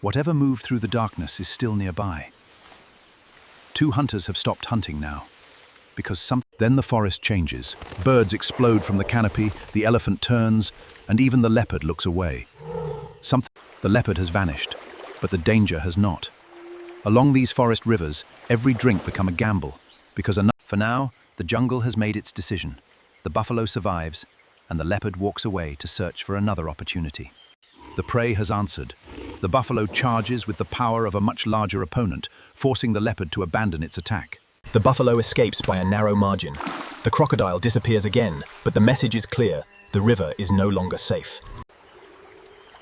Whatever moved through the darkness is still nearby. Two hunters have stopped hunting now, because then the forest changes. Birds explode from the canopy, the elephant turns, and even the leopard looks away. The leopard has vanished, but the danger has not. Along these forest rivers, every drink becomes a gamble, because for now, the jungle has made its decision. The buffalo survives, and the leopard walks away to search for another opportunity. The prey has answered. The buffalo charges with the power of a much larger opponent, forcing the leopard to abandon its attack. The buffalo escapes by a narrow margin. The crocodile disappears again, but the message is clear: the river is no longer safe.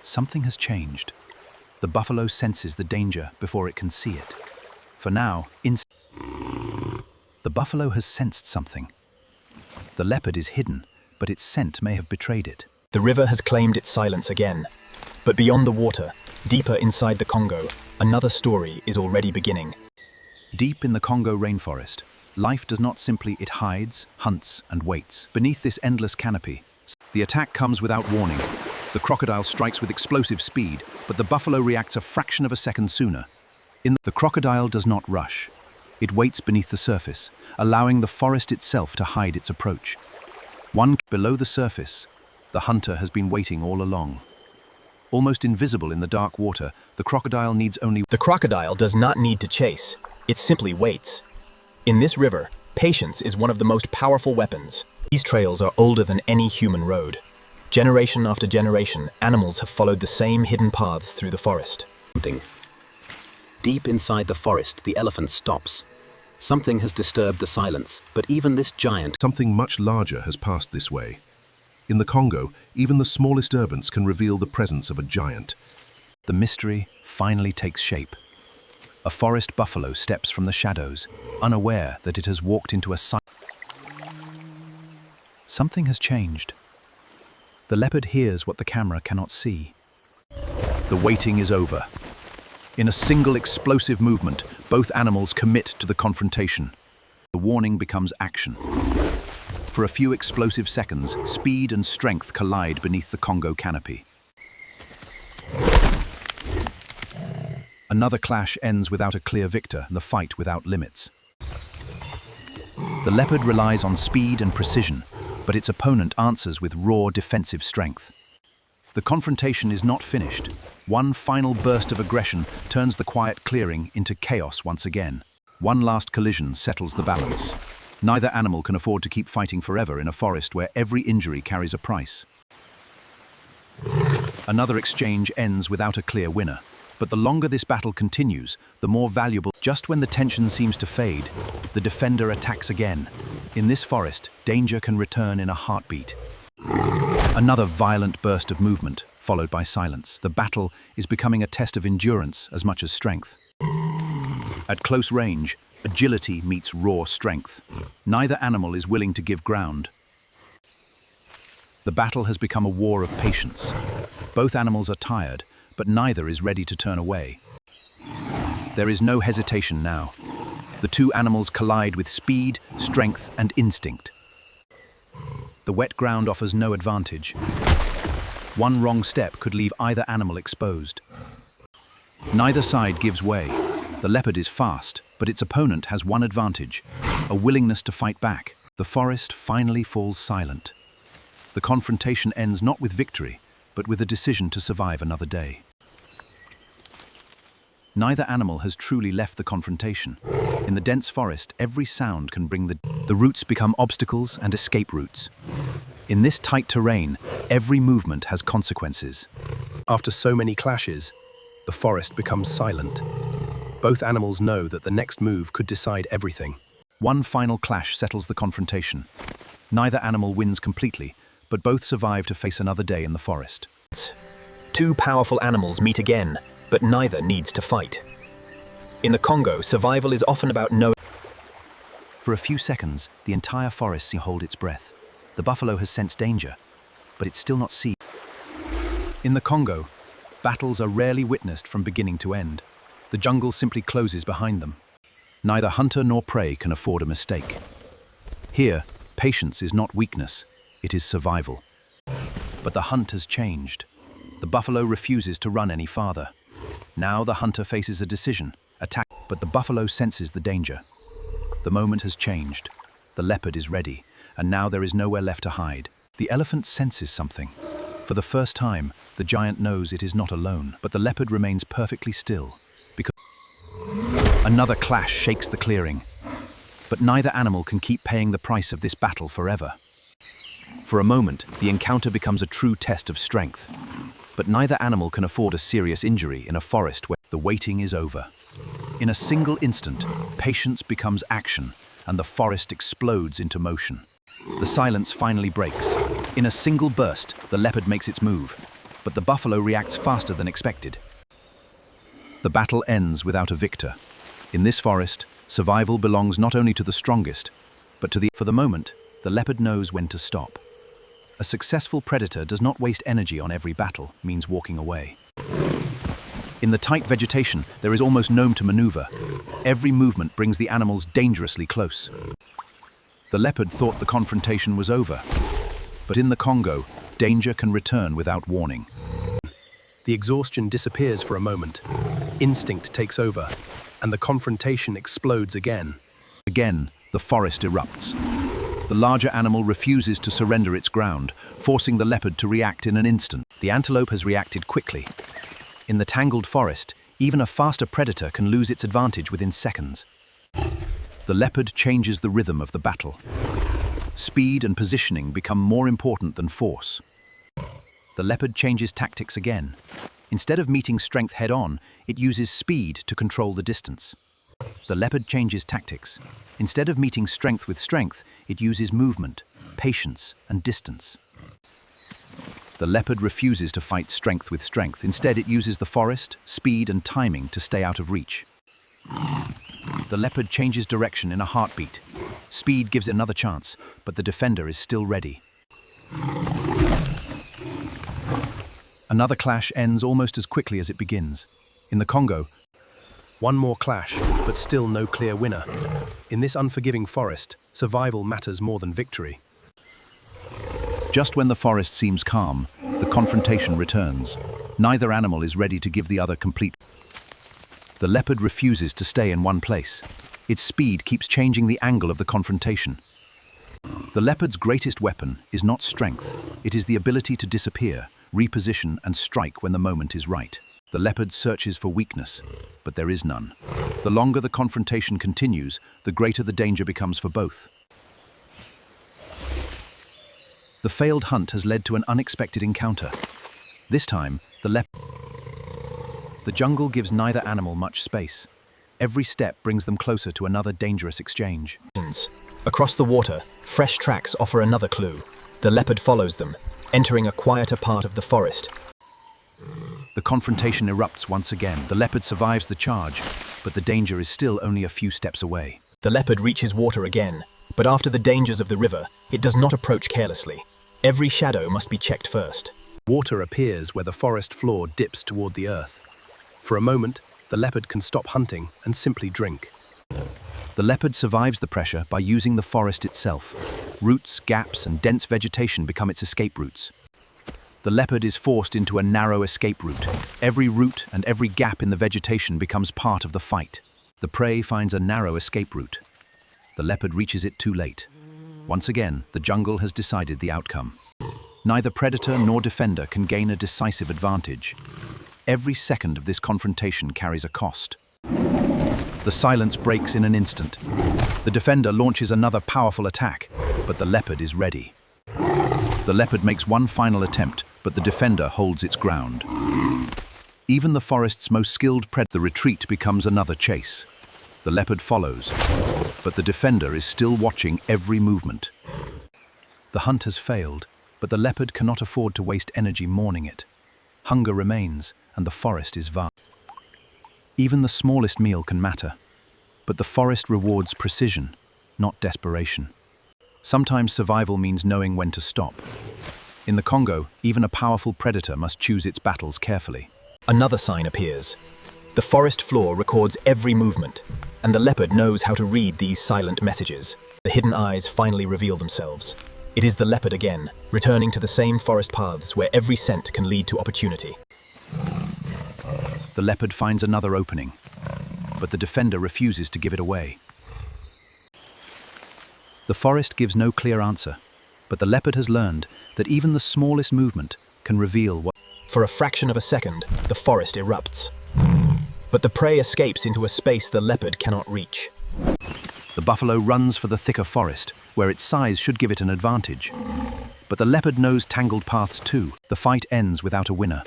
Something has changed. The buffalo senses the danger before it can see it. For now, the buffalo has sensed something. The leopard is hidden, but its scent may have betrayed it. The river has claimed its silence again. But beyond the water, deeper inside the Congo, another story is already beginning. Deep in the Congo rainforest, life does not simply it hides, hunts, and waits. Beneath this endless canopy, the attack comes without warning. The crocodile strikes with explosive speed, but the buffalo reacts a fraction of a second sooner. The crocodile does not rush. It waits beneath the surface, allowing the forest itself to hide its approach. Below the surface, the hunter has been waiting all along. Almost invisible in the dark water, the crocodile needs only... The crocodile does not need to chase. It simply waits. In this river, patience is one of the most powerful weapons. These trails are older than any human road. Generation after generation, animals have followed the same hidden paths through the forest. Deep inside the forest, the elephant stops. Something has disturbed the silence, but even this giant... Something much larger has passed this way. In the Congo, even the smallest disturbance can reveal the presence of a giant. The mystery finally takes shape. A forest buffalo steps from the shadows, unaware that it has walked into a Something has changed. The leopard hears what the camera cannot see. The waiting is over. In a single explosive movement, both animals commit to the confrontation. The warning becomes action. For a few explosive seconds, speed and strength collide beneath the Congo canopy. Another clash ends without a clear victor, the fight without limits. The leopard relies on speed and precision, but its opponent answers with raw defensive strength. The confrontation is not finished. One final burst of aggression turns the quiet clearing into chaos once again. One last collision settles the balance. Neither animal can afford to keep fighting forever in a forest where every injury carries a price. Another exchange ends without a clear winner, but the longer this battle continues, the more valuable. Just when the tension seems to fade, the defender attacks again. In this forest, danger can return in a heartbeat. Another violent burst of movement, followed by silence. The battle is becoming a test of endurance as much as strength. At close range, agility meets raw strength. Neither animal is willing to give ground. The battle has become a war of patience. Both animals are tired, but neither is ready to turn away. There is no hesitation now. The two animals collide with speed, strength, and instinct. The wet ground offers no advantage. One wrong step could leave either animal exposed. Neither side gives way. The leopard is fast, but its opponent has one advantage: a willingness to fight back. The forest finally falls silent. The confrontation ends not with victory, but with a decision to survive another day. Neither animal has truly left the confrontation. In the dense forest, every sound can bring the roots become obstacles and escape routes. In this tight terrain, every movement has consequences. After so many clashes, the forest becomes silent. Both animals know that the next move could decide everything. One final clash settles the confrontation. Neither animal wins completely, but both survive to face another day in the forest. Two powerful animals meet again, but neither needs to fight. In the Congo, survival is often about knowing. For a few seconds, the entire forest holds its breath. The buffalo has sensed danger, but it's still not seen. In the Congo, battles are rarely witnessed from beginning to end. The jungle simply closes behind them. Neither hunter nor prey can afford a mistake. Here, patience is not weakness, it is survival. But the hunt has changed. The buffalo refuses to run any farther. Now the hunter faces a decision, attack, but the buffalo senses the danger. The moment has changed. The leopard is ready, and now there is nowhere left to hide. The elephant senses something. For the first time, the giant knows it is not alone, but the leopard remains perfectly still, because another clash shakes the clearing. But neither animal can keep paying the price of this battle forever. For a moment, the encounter becomes a true test of strength. But neither animal can afford a serious injury in a forest where the waiting is over. In a single instant, patience becomes action, and the forest explodes into motion. The silence finally breaks. In a single burst, the leopard makes its move, but the buffalo reacts faster than expected. The battle ends without a victor. In this forest, survival belongs not only to the strongest, but to the... For the moment, the leopard knows when to stop. A successful predator does not waste energy on every battle, means walking away. In the tight vegetation, there is almost no room to maneuver. Every movement brings the animals dangerously close. The leopard thought the confrontation was over, but in the Congo, danger can return without warning. The exhaustion disappears for a moment. Instinct takes over, and the confrontation explodes again. Again, the forest erupts. The larger animal refuses to surrender its ground, forcing the leopard to react in an instant. The antelope has reacted quickly. In the tangled forest, even a faster predator can lose its advantage within seconds. The leopard changes the rhythm of the battle. Speed and positioning become more important than force. The leopard changes tactics again. Instead of meeting strength head-on, it uses speed to control the distance. The leopard changes tactics. Instead of meeting strength with strength, it uses movement, patience, and distance. The leopard refuses to fight strength with strength. Instead, it uses the forest, speed, and timing to stay out of reach. The leopard changes direction in a heartbeat. Speed gives it another chance, but the defender is still ready. Another clash ends almost as quickly as it begins. In the Congo, one more clash, but still no clear winner. In this unforgiving forest, survival matters more than victory. Just when the forest seems calm, the confrontation returns. Neither animal is ready to give the other complete. The leopard refuses to stay in one place. Its speed keeps changing the angle of the confrontation. The leopard's greatest weapon is not strength. It is the ability to disappear, reposition, and strike when the moment is right. The leopard searches for weakness, but there is none. The longer the confrontation continues, the greater the danger becomes for both. The failed hunt has led to an unexpected encounter. This time, the jungle gives neither animal much space. Every step brings them closer to another dangerous exchange. Across the water, fresh tracks offer another clue. The leopard follows them, entering a quieter part of the forest. The confrontation erupts once again. The leopard survives the charge, but the danger is still only a few steps away. The leopard reaches water again, but after the dangers of the river, it does not approach carelessly. Every shadow must be checked first. Water appears where the forest floor dips toward the earth. For a moment, the leopard can stop hunting and simply drink. The leopard survives the pressure by using the forest itself. Roots, gaps, and dense vegetation become its escape routes. The leopard is forced into a narrow escape route. Every root and every gap in the vegetation becomes part of the fight. The prey finds a narrow escape route. The leopard reaches it too late. Once again, the jungle has decided the outcome. Neither predator nor defender can gain a decisive advantage. Every second of this confrontation carries a cost. The silence breaks in an instant. The defender launches another powerful attack, but the leopard is ready. The leopard makes one final attempt, but the defender holds its ground. Even the forest's most skilled predator, the retreat becomes another chase. The leopard follows, but the defender is still watching every movement. The hunt has failed, but the leopard cannot afford to waste energy mourning it. Hunger remains, and the forest is vast. Even the smallest meal can matter, but the forest rewards precision, not desperation. Sometimes survival means knowing when to stop. In the Congo, even a powerful predator must choose its battles carefully. Another sign appears. The forest floor records every movement, and the leopard knows how to read these silent messages. The hidden eyes finally reveal themselves. It is the leopard again, returning to the same forest paths where every scent can lead to opportunity. The the leopard finds another opening, but the defender refuses to give it away. The forest gives no clear answer, but the leopard has learned that even the smallest movement can reveal what... For a fraction of a second, the forest erupts. But the prey escapes into a space the leopard cannot reach. The buffalo runs for the thicker forest, where its size should give it an advantage. But the leopard knows tangled paths too. The fight ends without a winner.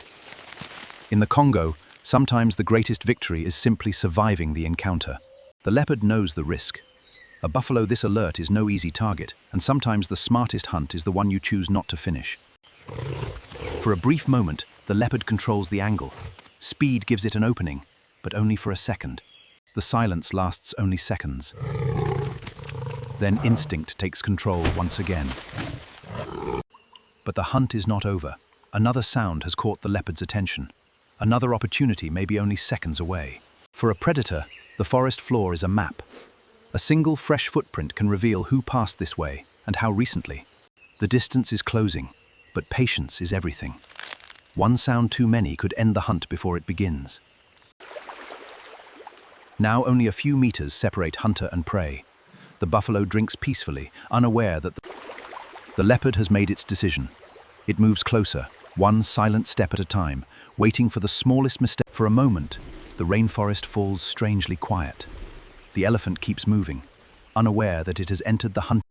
In the Congo, sometimes the greatest victory is simply surviving the encounter. The leopard knows the risk. A buffalo this alert is no easy target, and sometimes the smartest hunt is the one you choose not to finish. For a brief moment, the leopard controls the angle. Speed gives it an opening, but only for a second. The silence lasts only seconds. Then instinct takes control once again. But the hunt is not over. Another sound has caught the leopard's attention. Another opportunity may be only seconds away. For a predator, the forest floor is a map. A single fresh footprint can reveal who passed this way and how recently. The distance is closing, but patience is everything. One sound too many could end the hunt before it begins. Now only a few meters separate hunter and prey. The buffalo drinks peacefully, unaware that the leopard has made its decision. It moves closer, one silent step at a time, waiting for the smallest mistake. For a moment, the rainforest falls strangely quiet. The elephant keeps moving, unaware that it has entered the hunt.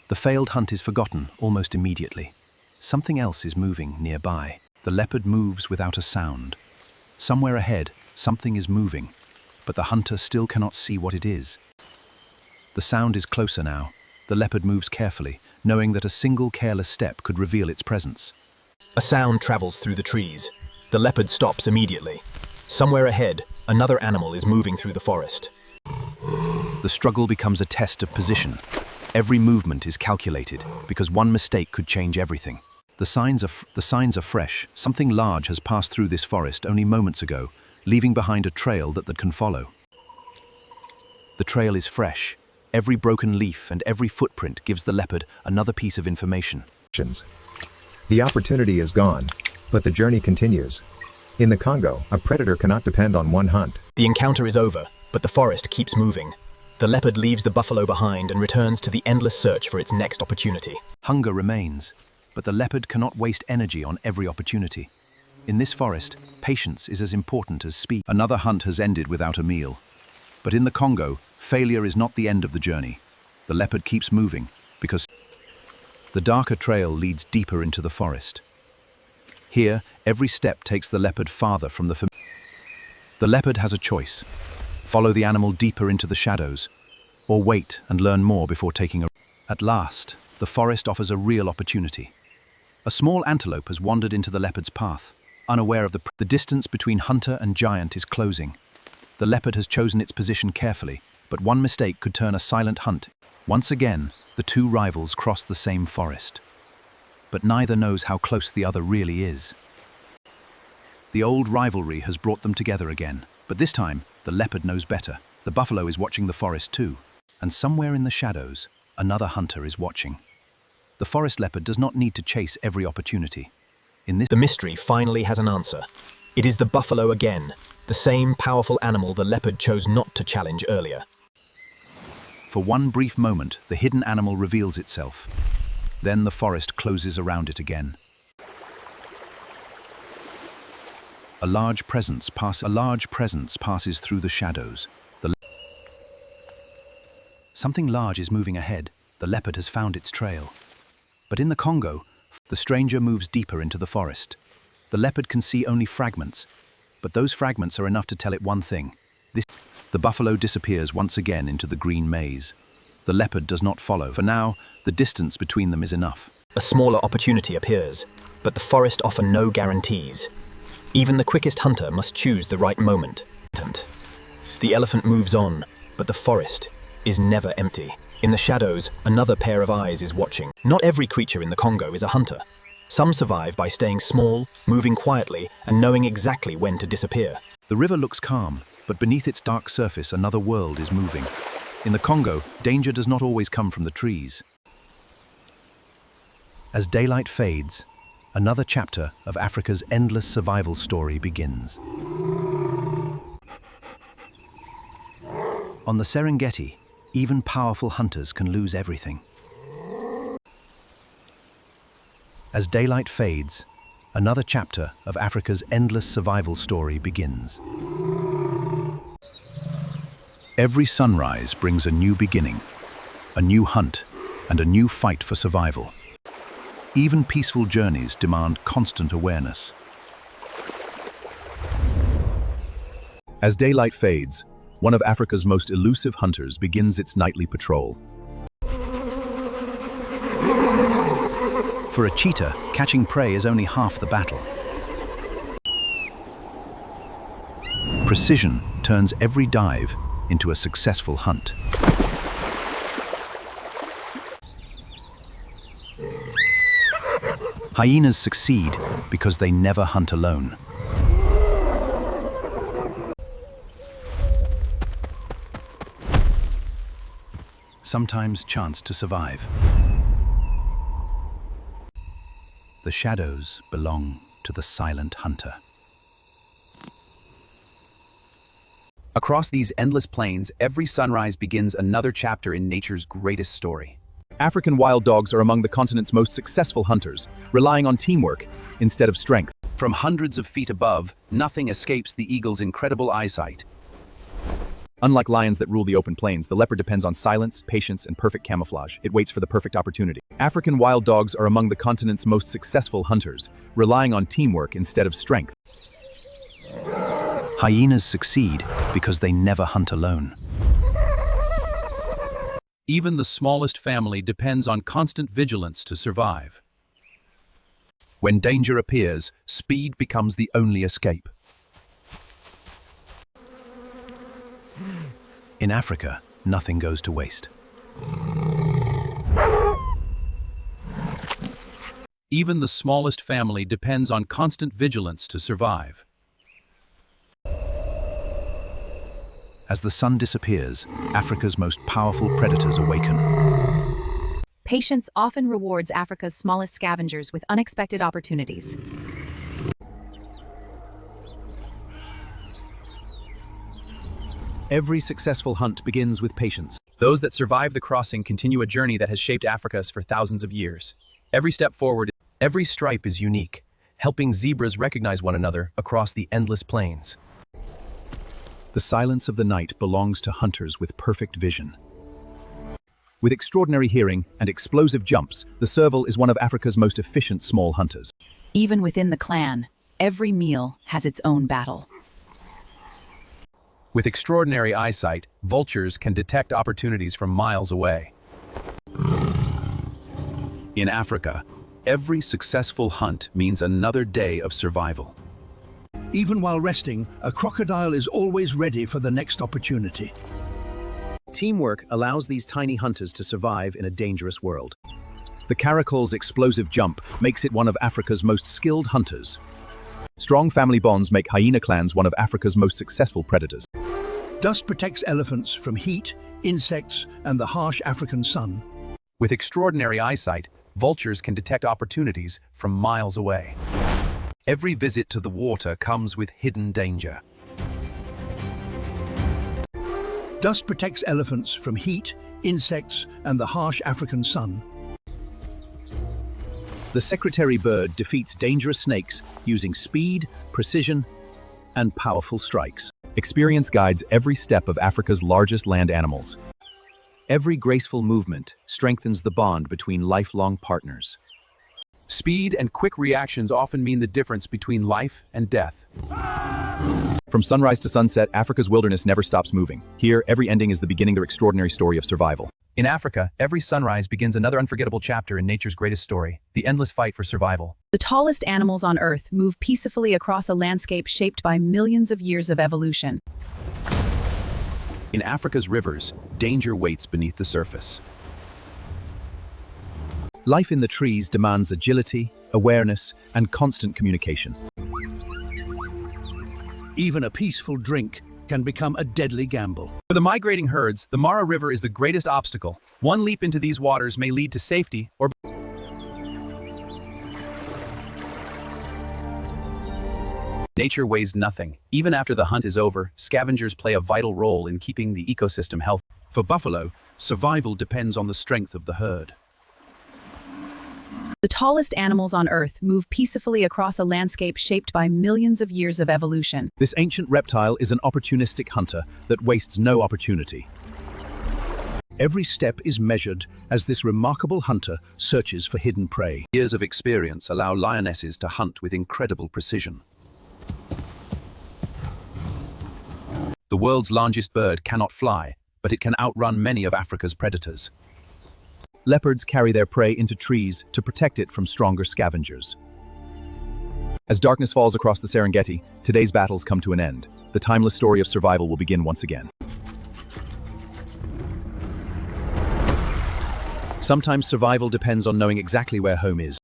The failed hunt is forgotten almost immediately. Something else is moving nearby. The leopard moves without a sound. Somewhere ahead, something is moving, but the hunter still cannot see what it is. The sound is closer now. The leopard moves carefully, knowing that a single careless step could reveal its presence. A sound travels through the trees. The leopard stops immediately. Somewhere ahead, another animal is moving through the forest. The struggle becomes a test of position. Every movement is calculated, because one mistake could change everything. The signs are fresh. Something large has passed through this forest only moments ago, leaving behind a trail that can follow. The trail is fresh. Every broken leaf and every footprint gives the leopard another piece of information. The opportunity is gone, but the journey continues. In the Congo, a predator cannot depend on one hunt. The encounter is over, but the forest keeps moving. The leopard leaves the buffalo behind and returns to the endless search for its next opportunity. Hunger remains, but the leopard cannot waste energy on every opportunity. In this forest, patience is as important as speed. Another hunt has ended without a meal. But in the Congo, failure is not the end of the journey. The leopard keeps moving, because the darker trail leads deeper into the forest. Here, every step takes the leopard farther from the familiar. The leopard has a choice: follow the animal deeper into the shadows, or wait and learn more before taking a... At last, the forest offers a real opportunity. A small antelope has wandered into the leopard's path, unaware of the distance between hunter and giant is closing. The leopard has chosen its position carefully, but one mistake could turn a silent hunt. Once again, the two rivals cross the same forest. But neither knows how close the other really is. The old rivalry has brought them together again, but this time, the leopard knows better. The buffalo is watching the forest too, and somewhere in the shadows, another hunter is watching. The forest leopard does not need to chase every opportunity. The mystery finally has an answer. It is the buffalo again, the same powerful animal the leopard chose not to challenge earlier. For one brief moment, the hidden animal reveals itself. Then the forest closes around it again. A large presence passes through the shadows. Something large is moving ahead. The leopard has found its trail. But in the Congo, the stranger moves deeper into the forest. The leopard can see only fragments, but those fragments are enough to tell it one thing. The buffalo disappears once again into the green maze. The leopard does not follow. For now, the distance between them is enough. A smaller opportunity appears, but the forest offers no guarantees. Even the quickest hunter must choose the right moment. The elephant moves on, but the forest is never empty. In the shadows, another pair of eyes is watching. Not every creature in the Congo is a hunter. Some survive by staying small, moving quietly, and knowing exactly when to disappear. The river looks calm, but beneath its dark surface, another world is moving. In the Congo, danger does not always come from the trees. As daylight fades, Another chapter of Africa's endless survival story begins. On the Serengeti, even powerful hunters can lose everything. As daylight fades, another chapter of Africa's endless survival story begins. Every sunrise brings a new beginning, a new hunt, and a new fight for survival. Even peaceful journeys demand constant awareness. As daylight fades, one of Africa's most elusive hunters begins its nightly patrol. For a cheetah, catching prey is only half the battle. Precision turns every dive into a successful hunt. Hyenas succeed because they never hunt alone. Sometimes chance to survive. The shadows belong to the silent hunter. Across these endless plains, every sunrise begins another chapter in nature's greatest story. African wild dogs are among the continent's most successful hunters, relying on teamwork instead of strength. From hundreds of feet above, nothing escapes the eagle's incredible eyesight. Unlike lions that rule the open plains, the leopard depends on silence, patience, and perfect camouflage. It waits for the perfect opportunity. African wild dogs are among the continent's most successful hunters, relying on teamwork instead of strength. Hyenas succeed because they never hunt alone. Even the smallest family depends on constant vigilance to survive. When danger appears, speed becomes the only escape. In Africa, nothing goes to waste. Even the smallest family depends on constant vigilance to survive. As the sun disappears, Africa's most powerful predators awaken. Patience often rewards Africa's smallest scavengers with unexpected opportunities. Every successful hunt begins with patience. Those that survive the crossing continue a journey that has shaped Africa for thousands of years. Every step forward, every stripe is unique, helping zebras recognize one another across the endless plains. The silence of the night belongs to hunters with perfect vision. With extraordinary hearing and explosive jumps, the serval is one of Africa's most efficient small hunters. Even within the clan, every meal has its own battle. With extraordinary eyesight, vultures can detect opportunities from miles away. In Africa, every successful hunt means another day of survival. Even while resting, a crocodile is always ready for the next opportunity. Teamwork allows these tiny hunters to survive in a dangerous world. The caracol's explosive jump makes it one of Africa's most skilled hunters. Strong family bonds make hyena clans one of Africa's most successful predators. Dust protects elephants from heat, insects, and the harsh African sun. With extraordinary eyesight, vultures can detect opportunities from miles away. Every visit to the water comes with hidden danger. Dust protects elephants from heat, insects, and the harsh African sun. The secretary bird defeats dangerous snakes using speed, precision, and powerful strikes. Experience guides every step of Africa's largest land animals. Every graceful movement strengthens the bond between lifelong partners. Speed and quick reactions often mean the difference between life and death. From sunrise to sunset, Africa's wilderness never stops moving. Here, every ending is the beginning of their extraordinary story of survival. In Africa, every sunrise begins another unforgettable chapter in nature's greatest story, the endless fight for survival. The tallest animals on Earth move peacefully across a landscape shaped by millions of years of evolution. In Africa's rivers, danger waits beneath the surface. Life in the trees demands agility, awareness, and constant communication. Even a peaceful drink can become a deadly gamble. For the migrating herds, the Mara River is the greatest obstacle. One leap into these waters may lead to safety or... Nature weighs nothing. Even after the hunt is over, scavengers play a vital role in keeping the ecosystem healthy. For buffalo, survival depends on the strength of the herd. The tallest animals on Earth move peacefully across a landscape shaped by millions of years of evolution. This ancient reptile is an opportunistic hunter that wastes no opportunity. Every step is measured as this remarkable hunter searches for hidden prey. Years of experience allow lionesses to hunt with incredible precision. The world's largest bird cannot fly, but it can outrun many of Africa's predators. Leopards carry their prey into trees to protect it from stronger scavengers. As darkness falls across the Serengeti, today's battles come to an end. The timeless story of survival will begin once again. Sometimes survival depends on knowing exactly where home is.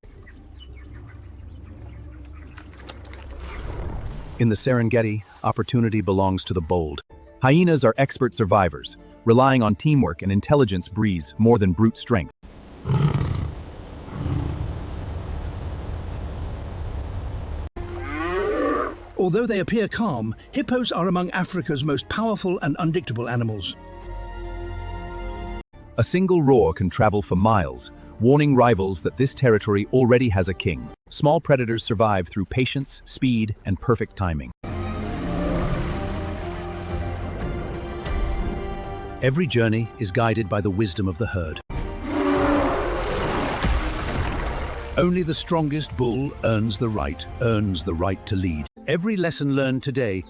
In the Serengeti, opportunity belongs to the bold. Hyenas are expert survivors, relying on teamwork and intelligence breeds more than brute strength. Although they appear calm, hippos are among Africa's most powerful and unpredictable animals. A single roar can travel for miles, warning rivals that this territory already has a king. Small predators survive through patience, speed, and perfect timing. Every journey is guided by the wisdom of the herd. Only the strongest bull earns the right to lead. Every lesson learned today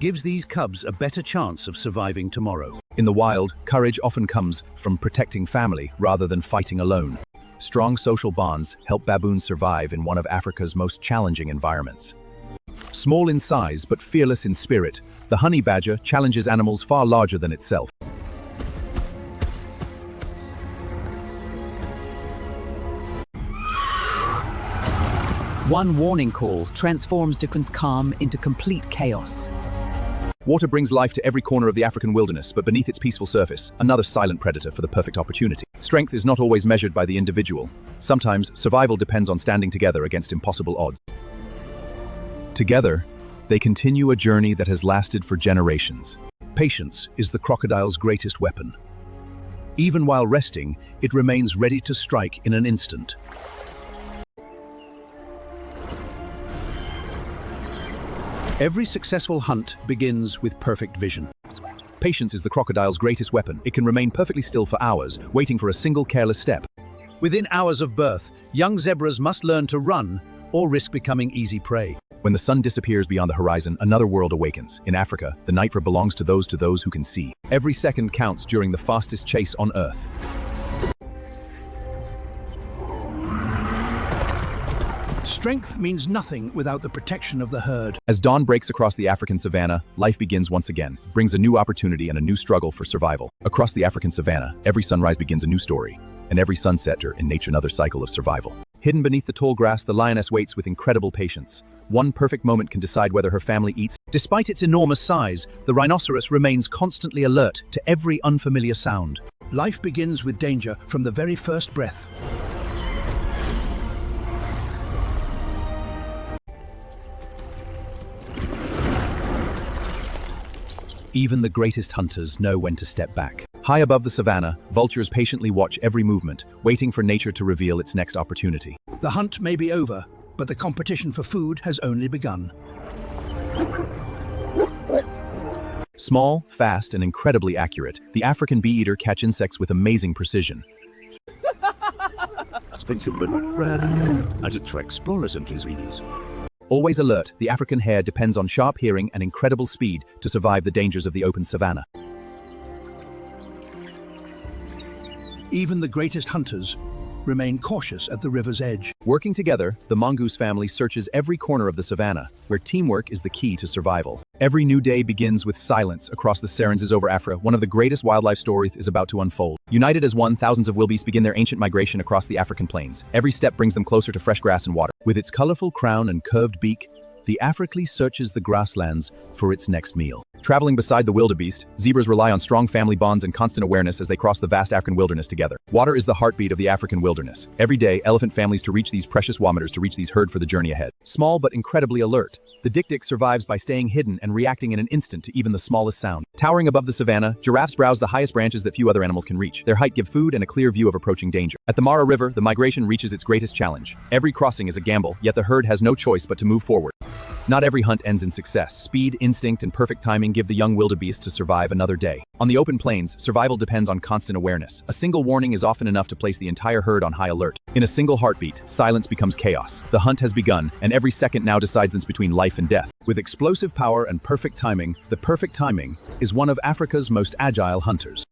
gives these cubs a better chance of surviving tomorrow. In the wild, courage often comes from protecting family rather than fighting alone. Strong social bonds help baboons survive in one of Africa's most challenging environments. Small in size but fearless in spirit, the honey badger challenges animals far larger than itself. One warning call transforms Dickens' calm into complete chaos. Water brings life to every corner of the African wilderness, but beneath its peaceful surface, another silent predator for the perfect opportunity. Strength is not always measured by the individual. Sometimes, survival depends on standing together against impossible odds. Together, they continue a journey that has lasted for generations. Patience is the crocodile's greatest weapon. Even while resting, it remains ready to strike in an instant. Every successful hunt begins with perfect vision. Patience is the crocodile's greatest weapon. It can remain perfectly still for hours, waiting for a single careless step. Within hours of birth, young zebras must learn to run or risk becoming easy prey. When the sun disappears beyond the horizon, another world awakens. In Africa, the night belongs to those who can see. Every second counts during the fastest chase on Earth. Strength means nothing without the protection of the herd. As dawn breaks across the African savanna, life begins once again, brings a new opportunity and a new struggle for survival. Across the African savanna, every sunrise begins a new story, and every sunset in nature another cycle of survival. Hidden beneath the tall grass, the lioness waits with incredible patience. One perfect moment can decide whether her family eats. Despite its enormous size, the rhinoceros remains constantly alert to every unfamiliar sound. Life begins with danger from the very first breath. Even the greatest hunters know when to step back. High above the savanna, vultures patiently watch every movement, waiting for nature to reveal its next opportunity. The hunt may be over, but the competition for food has only begun. Small, fast, and incredibly accurate, the African bee-eater catch insects with amazing precision. Always alert, the African hare depends on sharp hearing and incredible speed to survive the dangers of the open savanna. Even the greatest hunters remain cautious at the river's edge. Working together, the mongoose family searches every corner of the savanna, where teamwork is the key to survival. Every new day begins with silence across the Serengeti over Africa. One of the greatest wildlife stories is about to unfold. United as one, thousands of wildebeest begin their ancient migration across the African plains. Every step brings them closer to fresh grass and water. With its colorful crown and curved beak, The African searches the grasslands for its next meal. Traveling beside the wildebeest, zebras rely on strong family bonds and constant awareness as they cross the vast African wilderness together. Water is the heartbeat of the African wilderness. Every day, elephant families to reach these precious wameters to reach these herd for the journey ahead. Small but incredibly alert, the dik-dik survives by staying hidden and reacting in an instant to even the smallest sound. Towering above the savanna, giraffes browse the highest branches that few other animals can reach. Their height gives food and a clear view of approaching danger. At the Mara River, the migration reaches its greatest challenge. Every crossing is a gamble, yet the herd has no choice but to move forward. Not every hunt ends in success. Speed, instinct, and perfect timing give the young wildebeest to survive another day. On the open plains, survival depends on constant awareness. A single warning is often enough to place the entire herd on high alert. In a single heartbeat, silence becomes chaos. The hunt has begun, and every second now decides between life and death. With explosive power and perfect timing, the perfect timing is one of Africa's most agile hunters.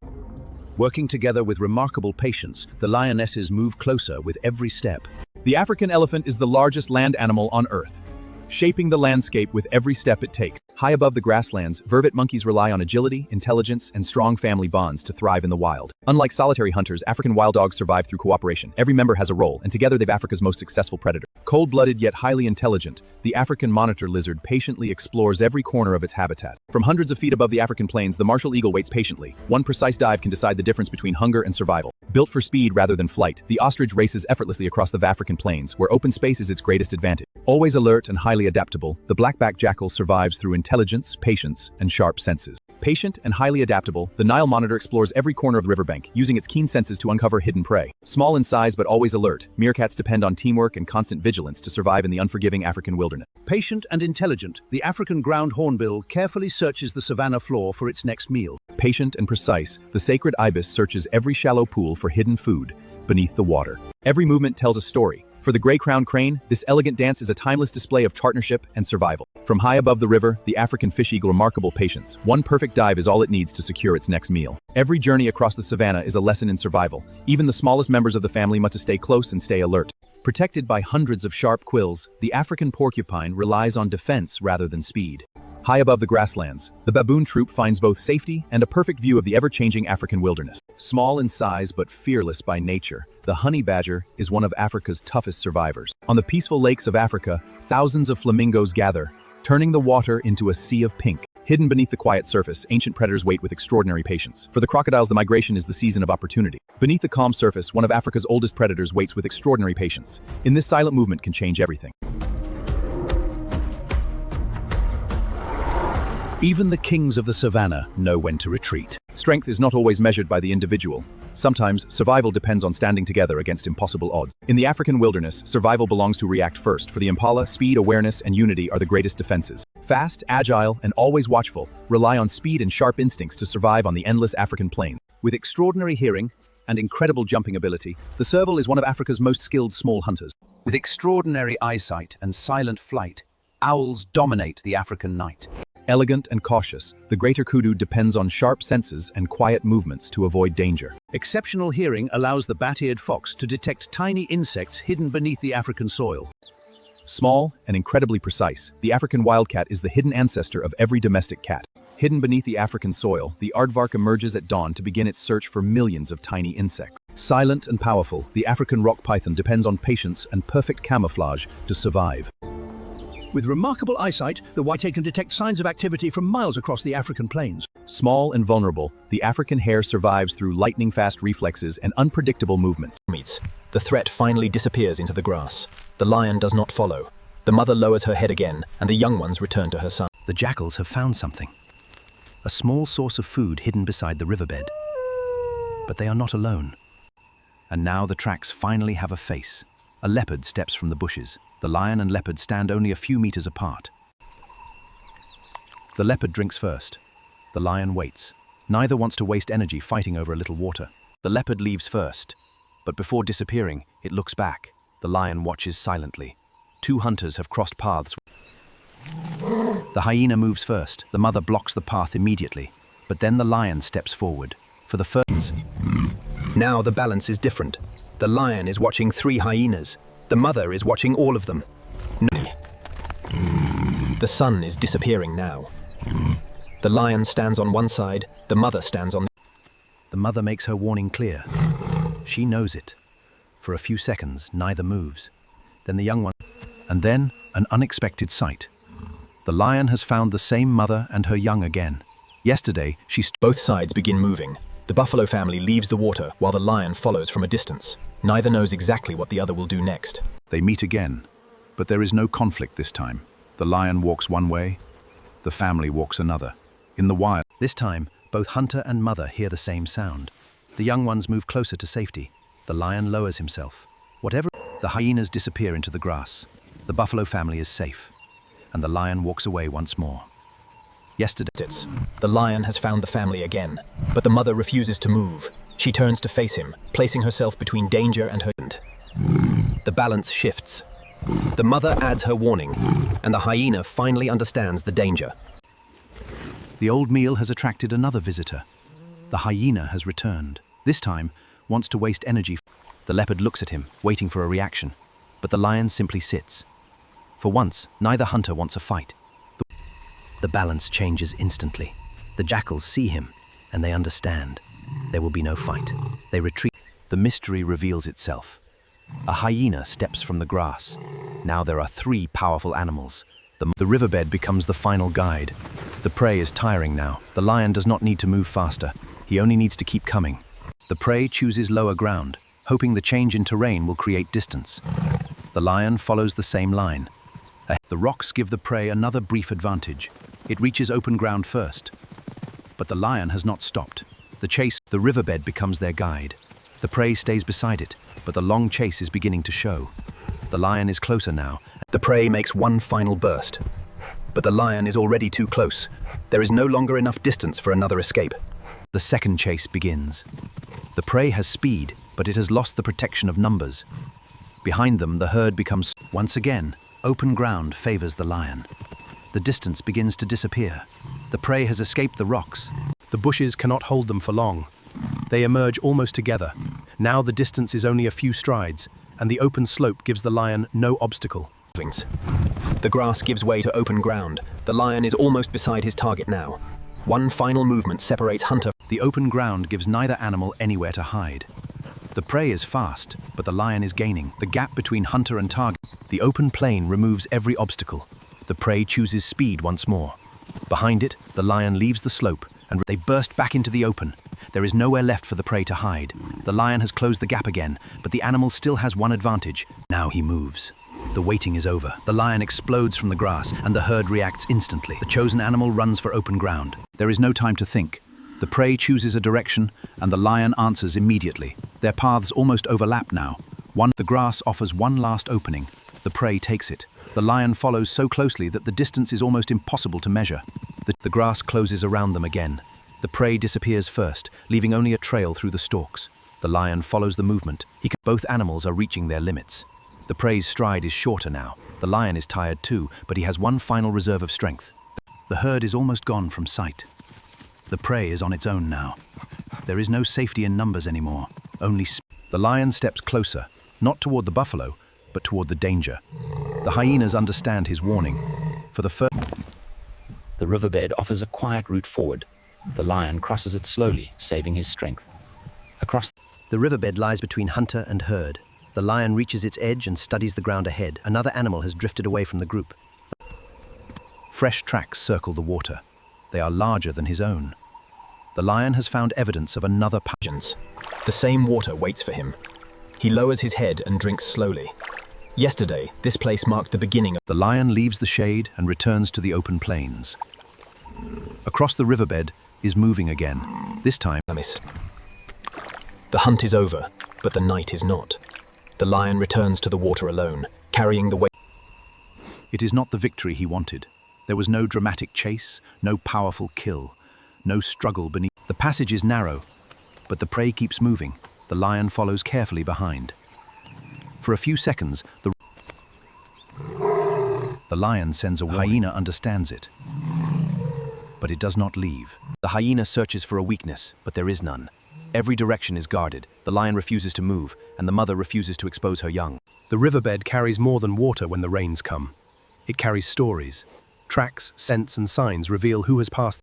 Working together with remarkable patience, the lionesses move closer with every step. The African elephant is the largest land animal on Earth, shaping the landscape with every step it takes. High above the grasslands, vervet monkeys rely on agility, intelligence, and strong family bonds to thrive in the wild. Unlike solitary hunters, African wild dogs survive through cooperation. Every member has a role, and together they're Africa's most successful predator. Cold-blooded yet highly intelligent, the African monitor lizard patiently explores every corner of its habitat. From hundreds of feet above the African plains, the martial eagle waits patiently. One precise dive can decide the difference between hunger and survival. Built for speed rather than flight, the ostrich races effortlessly across the African plains, where open space is its greatest advantage. Always alert and highly adaptable, the black-backed jackal survives through intelligence, patience, and sharp senses. Patient and highly adaptable, the Nile monitor explores every corner of the riverbank, using its keen senses to uncover hidden prey. Small in size but always alert, meerkats depend on teamwork and constant vigilance to survive in the unforgiving African wilderness. Patient and intelligent, the African ground hornbill carefully searches the savanna floor for its next meal. Patient and precise, the sacred ibis searches every shallow pool for hidden food beneath the water. Every movement tells a story. For the gray-crowned crane, this elegant dance is a timeless display of partnership and survival. From high above the river, the African fish eagle remarkable patience. One perfect dive is all it needs to secure its next meal. Every journey across the savanna is a lesson in survival. Even the smallest members of the family must stay close and stay alert. Protected by hundreds of sharp quills, the African porcupine relies on defense rather than speed. High above the grasslands, the baboon troop finds both safety and a perfect view of the ever-changing African wilderness. Small in size but fearless by nature, the honey badger is one of Africa's toughest survivors. On the peaceful lakes of Africa, thousands of flamingos gather, turning the water into a sea of pink. Hidden beneath the quiet surface, ancient predators wait with extraordinary patience. For the crocodiles, the migration is the season of opportunity. Beneath the calm surface, one of Africa's oldest predators waits with extraordinary patience. In this silent movement can change everything. Even the kings of the savanna know when to retreat. Strength is not always measured by the individual. Sometimes, survival depends on standing together against impossible odds. In the African wilderness, survival belongs to react first. For the impala, speed, awareness, and unity are the greatest defenses. Fast, agile, and always watchful, rely on speed and sharp instincts to survive on the endless African plain. With extraordinary hearing and incredible jumping ability, the serval is one of Africa's most skilled small hunters. With extraordinary eyesight and silent flight, owls dominate the African night. Elegant and cautious, the greater kudu depends on sharp senses and quiet movements to avoid danger. Exceptional hearing allows the bat-eared fox to detect tiny insects hidden beneath the African soil. Small and incredibly precise, the African wildcat is the hidden ancestor of every domestic cat. Hidden beneath the African soil, the aardvark emerges at dawn to begin its search for millions of tiny insects. Silent and powerful, the African rock python depends on patience and perfect camouflage to survive. With remarkable eyesight, the whitetail can detect signs of activity from miles across the African plains. Small and vulnerable, the African hare survives through lightning-fast reflexes and unpredictable movements. The threat finally disappears into the grass. The lion does not follow. The mother lowers her head again, and the young ones return to her son. The jackals have found something. A small source of food hidden beside the riverbed. But they are not alone. And now the tracks finally have a face. A leopard steps from the bushes. The lion and leopard stand only a few meters apart. The leopard drinks first. The lion waits. Neither wants to waste energy fighting over a little water. The leopard leaves first, but before disappearing, it looks back. The lion watches silently. Two hunters have crossed paths. The hyena moves first. The mother blocks the path immediately, but then the lion steps forward. For the first... Now the balance is different. The lion is watching 3 hyenas. The mother is watching all of them. The sun is disappearing now. The lion stands on one side, the mother stands on the... The mother makes her warning clear. She knows it. For a few seconds, neither moves. Then the young one... And then, an unexpected sight. The lion has found the same mother and her young again. Yesterday, Both sides begin moving. The buffalo family leaves the water while the lion follows from a distance. Neither knows exactly what the other will do next. They meet again, but there is no conflict this time. The lion walks one way, the family walks another. In the wild, This time, both hunter and mother hear the same sound. The young ones move closer to safety. The lion lowers himself. The hyenas disappear into the grass. The buffalo family is safe, and the lion walks away once more. Yesterday, The lion has found the family again, but the mother refuses to move. She turns to face him, placing herself between danger and her end. The balance shifts. The mother adds her warning, and the hyena finally understands the danger. the old meal has attracted another visitor. The hyena has returned. This time, wants to waste energy. the leopard looks at him, waiting for a reaction, but the lion simply sits. For once, neither hunter wants a fight. The balance changes instantly. The jackals see him, and they understand. There will be no fight. They retreat. The mystery reveals itself. A hyena steps from the grass. Now there are 3 powerful animals. The riverbed becomes the final guide. The prey is tiring now. The lion does not need to move faster. He only needs to keep coming. The prey chooses lower ground, hoping the change in terrain will create distance. The lion follows the same line. The rocks give the prey another brief advantage. It reaches open ground first. But the lion has not stopped. The riverbed becomes their guide. The prey stays beside it, but the long chase is beginning to show. The lion is closer now. The prey makes one final burst, but the lion is already too close. There is no longer enough distance for another escape. The second chase begins. The prey has speed, but it has lost the protection of numbers. Behind them, the herd becomes... Once again, open ground favors the lion. The distance begins to disappear. The prey has escaped the rocks. The bushes cannot hold them for long. They emerge almost together. Now the distance is only a few strides, and the open slope gives the lion no obstacle. The grass gives way to open ground. The lion is almost beside his target now. One final movement separates hunter. The open ground gives neither animal anywhere to hide. The prey is fast, but the lion is gaining. The gap between hunter and target. The open plain removes every obstacle. The prey chooses speed once more. Behind it, the lion leaves the slope, and they burst back into the open. There is nowhere left for the prey to hide. The lion has closed the gap again, but the animal still has one advantage. Now he moves. The waiting is over. The lion explodes from the grass, and the herd reacts instantly. The chosen animal runs for open ground. There is no time to think. The prey chooses a direction, and the lion answers immediately. Their paths almost overlap now. The grass offers one last opening. The prey takes it. The lion follows so closely that the distance is almost impossible to measure. The grass closes around them again. The prey disappears first, leaving only a trail through the stalks. The lion follows the movement. Both animals are reaching their limits. The prey's stride is shorter now. The lion is tired too, but he has one final reserve of strength. The herd is almost gone from sight. The prey is on its own now. There is no safety in numbers anymore. The lion steps closer, not toward the buffalo, but toward the danger. The hyenas understand his warning. The riverbed offers a quiet route forward. The lion crosses it slowly, saving his strength. The riverbed lies between hunter and herd. The lion reaches its edge and studies the ground ahead. Another animal has drifted away from the group. Fresh tracks circle the water. They are larger than his own. The lion has found evidence of another The same water waits for him. He lowers his head and drinks slowly. Yesterday, this place marked the beginning of... The lion leaves the shade and returns to the open plains. Across the riverbed is moving again. This time... The hunt is over, but the night is not. The lion returns to the water alone, carrying the weight. It is not the victory he wanted. There was no dramatic chase, no powerful kill, no struggle beneath. The passage is narrow, but the prey keeps moving. The lion follows carefully behind. For a few seconds, the lion sends a hyena understands it, but it does not leave. The hyena searches for a weakness, but there is none. Every direction is guarded. The lion refuses to move, and the mother refuses to expose her young. The riverbed carries more than water when the rains come. It carries stories. Tracks, scents, and signs reveal who has passed.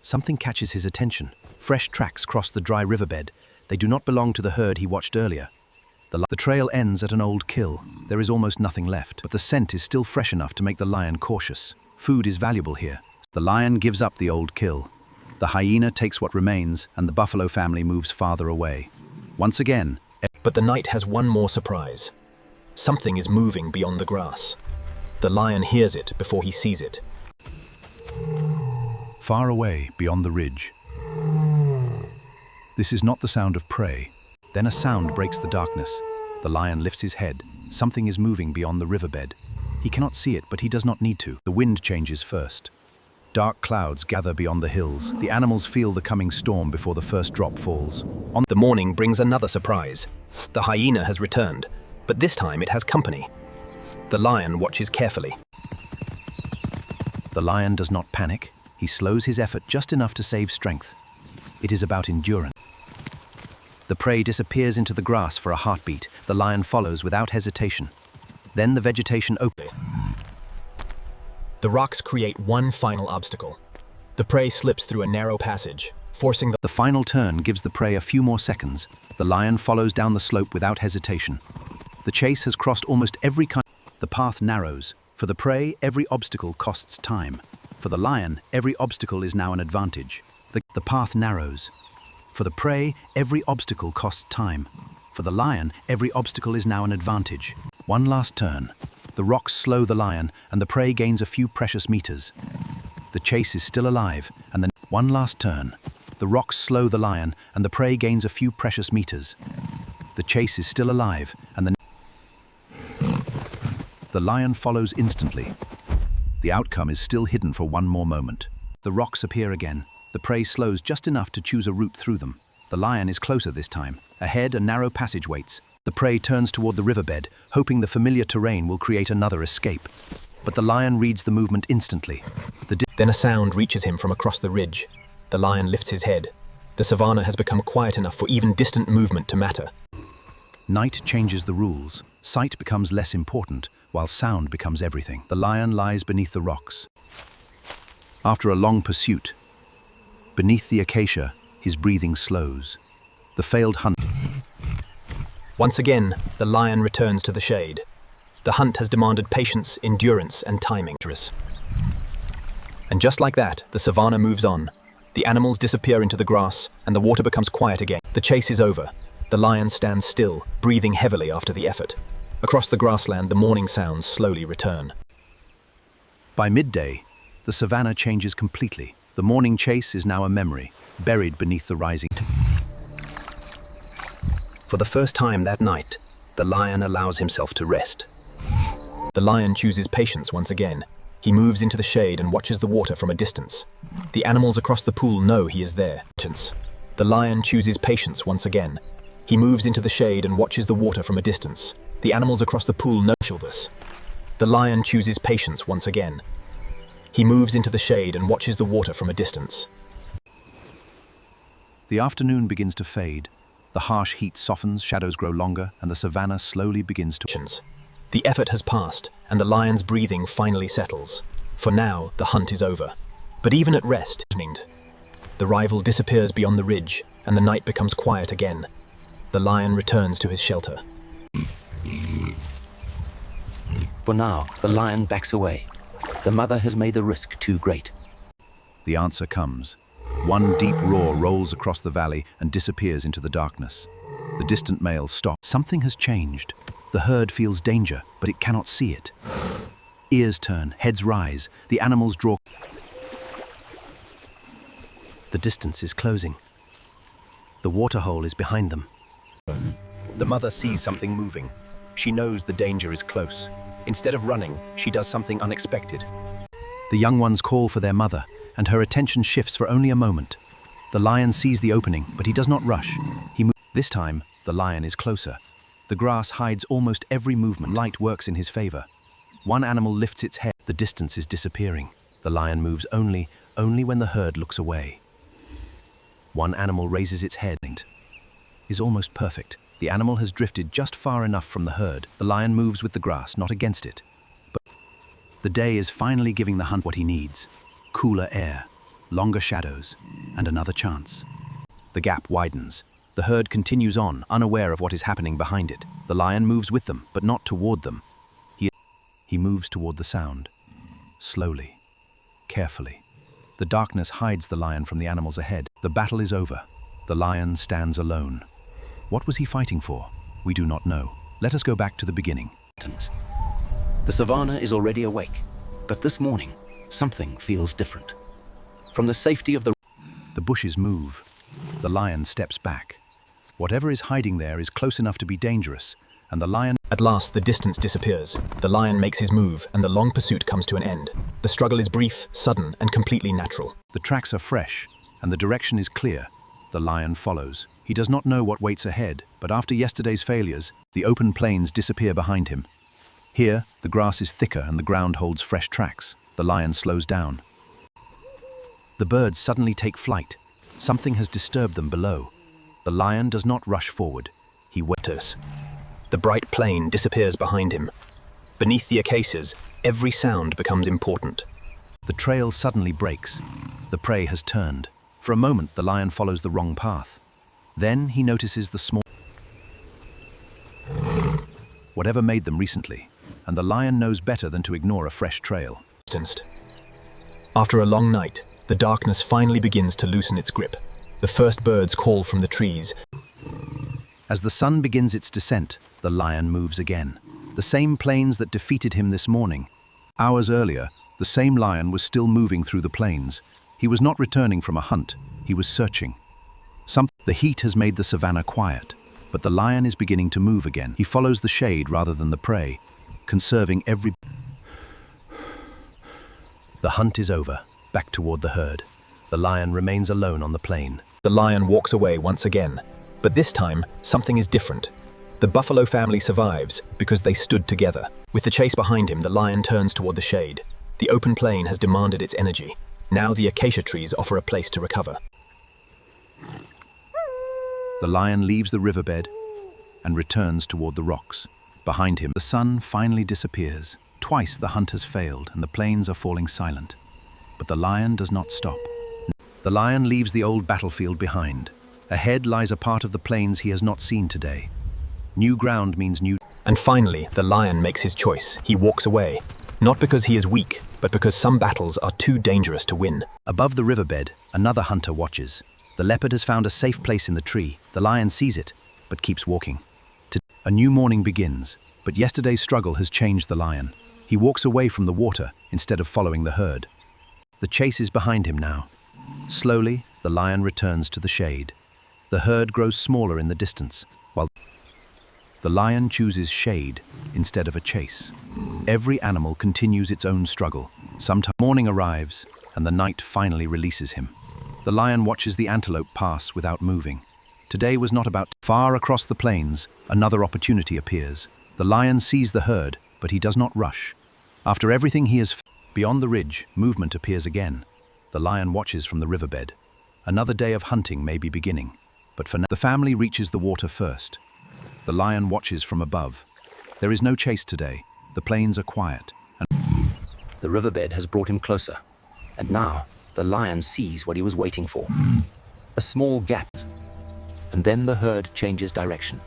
Something catches his attention. Fresh tracks cross the dry riverbed. They do not belong to the herd he watched earlier. The trail ends at an old kill. There is almost nothing left, but the scent is still fresh enough to make the lion cautious. Food is valuable here. The lion gives up the old kill. The hyena takes what remains, and the buffalo family moves farther away. Once again, But the night has one more surprise. Something is moving beyond the grass. The lion hears it before he sees it. far away beyond the ridge. This is not the sound of prey. Then a sound breaks the darkness. The lion lifts his head. Something is moving beyond the riverbed. He cannot see it, but he does not need to. The wind changes first. Dark clouds gather beyond the hills. The animals feel the coming storm before the first drop falls. The morning brings another surprise. The hyena has returned, but this time it has company. The lion watches carefully. The lion does not panic. He slows his effort just enough to save strength. It is about endurance. The prey disappears into the grass for a heartbeat. The lion follows without hesitation. Then the vegetation opens. The rocks create one final obstacle. The prey slips through a narrow passage, forcing The final turn gives the prey a few more seconds. The lion follows down the slope without hesitation. The chase has crossed almost every kind. The path narrows. For the prey, every obstacle costs time. For the lion, every obstacle is now an advantage. The path narrows. For the prey, every obstacle costs time. For the lion, every obstacle is now an advantage. One last turn. The rocks slow the lion, and the prey gains a few precious meters. The chase is still alive, and then one last turn. The rocks slow the lion, and the prey gains a few precious meters. The chase is still alive, and the lion follows instantly. The outcome is still hidden for one more moment. The rocks appear again. The prey slows just enough to choose a route through them. The lion is closer this time. Ahead, a narrow passage waits. The prey turns toward the riverbed, hoping the familiar terrain will create another escape. But the lion reads the movement instantly. Then a sound reaches him from across the ridge. The lion lifts his head. The savanna has become quiet enough for even distant movement to matter. Night changes the rules. Sight becomes less important, while sound becomes everything. The lion lies beneath the rocks. After a long pursuit, beneath the acacia, his breathing slows. The failed hunt. Once again, the lion returns to the shade. The hunt has demanded patience, endurance, and timing. And just like that, the savanna moves on. The animals disappear into the grass, and the water becomes quiet again. The chase is over. The lion stands still, breathing heavily after the effort. Across the grassland, the morning sounds slowly return. By midday, the savanna changes completely. The morning chase is now a memory, buried beneath the rising. For the first time that night, the lion allows himself to rest. The lion chooses patience once again. He moves into the shade and watches the water from a distance. The animals across the pool know he is there. The lion chooses patience once again. He moves into the shade and watches the water from a distance. The animals across the pool know this. The lion chooses patience once again. He moves into the shade and watches the water from a distance. The afternoon begins to fade. The harsh heat softens, shadows grow longer, and the savanna slowly begins to... The effort has passed, and the lion's breathing finally settles. For now, the hunt is over. But even at rest, the rival disappears beyond the ridge, and the night becomes quiet again. The lion returns to his shelter. For now, the lion backs away. The mother has made the risk too great. The answer comes. One deep roar rolls across the valley and disappears into the darkness. The distant male stops. Something has changed. The herd feels danger, but it cannot see it. Ears turn, heads rise. The animals draw. The distance is closing. The waterhole is behind them. The mother sees something moving. She knows the danger is close. Instead of running, she does something unexpected. The young ones call for their mother, and her attention shifts for only a moment. The lion sees the opening, but he does not rush. This time, the lion is closer. The grass hides almost every movement. Light works in his favor. One animal lifts its head. The distance is disappearing. The lion moves only when the herd looks away. One animal raises its head. Is almost perfect. The animal has drifted just far enough from the herd. The lion moves with the grass, not against it. But the day is finally giving the hunt what he needs. Cooler air, longer shadows, and another chance. The gap widens. The herd continues on, unaware of what is happening behind it. The lion moves with them, but not toward them. He moves toward the sound. Slowly. carefully. The darkness hides the lion from the animals ahead. The battle is over. The lion stands alone. What was he fighting for? We do not know. Let us go back to the beginning. The savannah is already awake, but this morning, something feels different. From the safety of the bushes move. The lion steps back. Whatever is hiding there is close enough to be dangerous, and the lion... At last, the distance disappears. The lion makes his move, and the long pursuit comes to an end. The struggle is brief, sudden, and completely natural. The tracks are fresh, and the direction is clear. The lion follows. He does not know what waits ahead, but after yesterday's failures, the open plains disappear behind him. Here, the grass is thicker and the ground holds fresh tracks. The lion slows down. The birds suddenly take flight. Something has disturbed them below. The lion does not rush forward. He waits. The bright plain disappears behind him. Beneath the acacias, every sound becomes important. The trail suddenly breaks. The prey has turned. For a moment, the lion follows the wrong path. Then he notices the small... Whatever made them recently, and the lion knows better than to ignore a fresh trail. After a long night, the darkness finally begins to loosen its grip. The first birds call from the trees. As the sun begins its descent, the lion moves again. The same plains that defeated him this morning. Hours earlier, the same lion was still moving through the plains. He was not returning from a hunt, he was searching. The heat has made the savannah quiet, but the lion is beginning to move again. He follows the shade rather than the prey, conserving every... The hunt is over, back toward the herd. The lion remains alone on the plain. The lion walks away once again, but this time, something is different. The buffalo family survives because they stood together. With the chase behind him, the lion turns toward the shade. The open plain has demanded its energy. Now the acacia trees offer a place to recover. The lion leaves the riverbed and returns toward the rocks. Behind him, the sun finally disappears. Twice the hunt has failed and the plains are falling silent. But the lion does not stop. The lion leaves the old battlefield behind. Ahead lies a part of the plains he has not seen today. New ground means new... And finally, the lion makes his choice. He walks away. Not because he is weak, but because some battles are too dangerous to win. Above the riverbed, another hunter watches. The leopard has found a safe place in the tree. The lion sees it, but keeps walking. A new morning begins, but yesterday's struggle has changed the lion. He walks away from the water instead of following the herd. The chase is behind him now. Slowly, the lion returns to the shade. The herd grows smaller in the distance, while the lion chooses shade instead of a chase. Every animal continues its own struggle. Sometimes morning arrives, and the night finally releases him. The lion watches the antelope pass without moving. Today was not about... Far across the plains, another opportunity appears. The lion sees the herd, but he does not rush. After everything he has... Beyond the ridge, movement appears again. The lion watches from the riverbed. Another day of hunting may be beginning, but for now, the family reaches the water first. The lion watches from above. There is no chase today. The plains are quiet. The riverbed has brought him closer, and now the lion sees what he was waiting for. A small gap, and then the herd changes direction.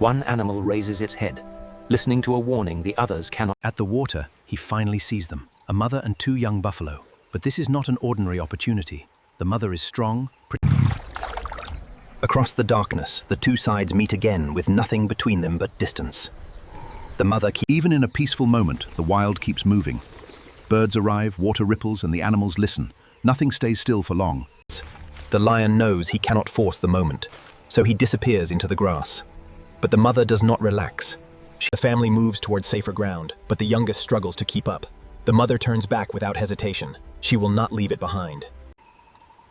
One animal raises its head, listening to a warning the others cannot. At the water, he finally sees them, a mother and two young buffalo. But this is not an ordinary opportunity. The mother is strong. Across the darkness, the two sides meet again with nothing between them but distance. The mother Even in a peaceful moment, the wild keeps moving. Birds arrive, water ripples, and the animals listen. Nothing stays still for long. The lion knows he cannot force the moment, so he disappears into the grass. But the mother does not relax. The family moves towards safer ground, but the youngest struggles to keep up. The mother turns back without hesitation. She will not leave it behind.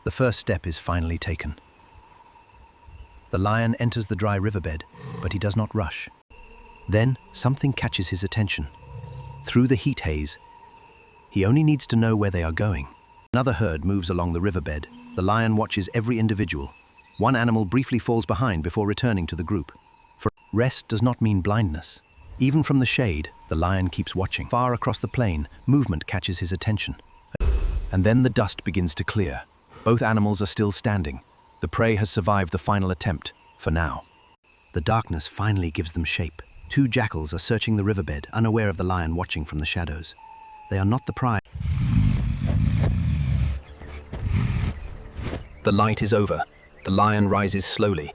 The first step is finally taken. The lion enters the dry riverbed, but he does not rush. Then something catches his attention. Through the heat haze, he only needs to know where they are going. Another herd moves along the riverbed. The lion watches every individual. One animal briefly falls behind before returning to the group. For rest does not mean blindness. Even from the shade, the lion keeps watching. Far across the plain, movement catches his attention. And then the dust begins to clear. Both animals are still standing. The prey has survived the final attempt, for now. The darkness finally gives them shape. Two jackals are searching the riverbed, unaware of the lion watching from the shadows. They are not the prey. The light is over. The lion rises slowly,